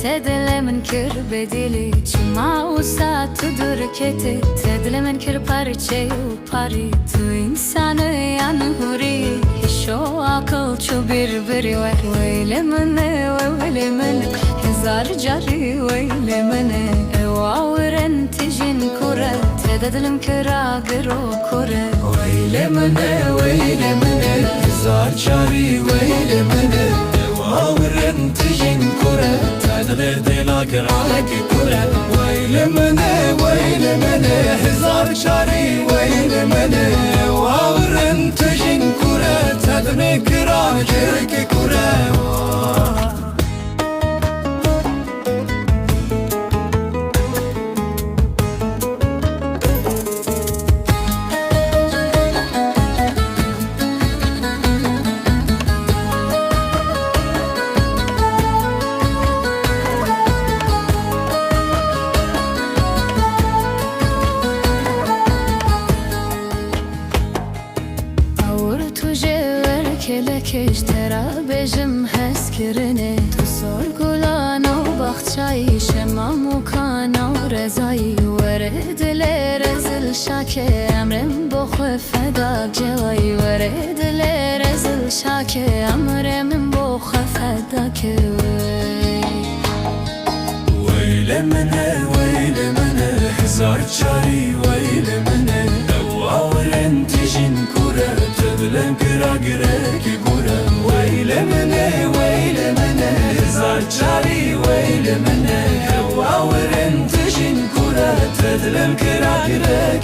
تدل من کر بدلی چما و ساعت درکت تدل من کر پارچه و پاری تو انسان یانوری هشو عقل چو بری ویل منه هزار جاری ویل منه واورن تجین کره تدلم کرا گرو کره ویل منه هزار جاری ویل منه واورن تجین کره تدل دلا گرا کره ویل منه هزار جاری ویل منه واورن تجین کره تدل گرا کره کلکش ترا بجم حس کرنه تو سرگلان و بخچایی شما مکان و رضایی ورد دل رزل شاکه امرم بخو فدا جوایی ورد دل رزل شاکه امرم بخو فدا که ویل منه هزار جاری ویل منه واورن تجین کره تدلم کرا گره ویل منه هزار جاری ویل منه واورن تجین کره تدلم کرا گره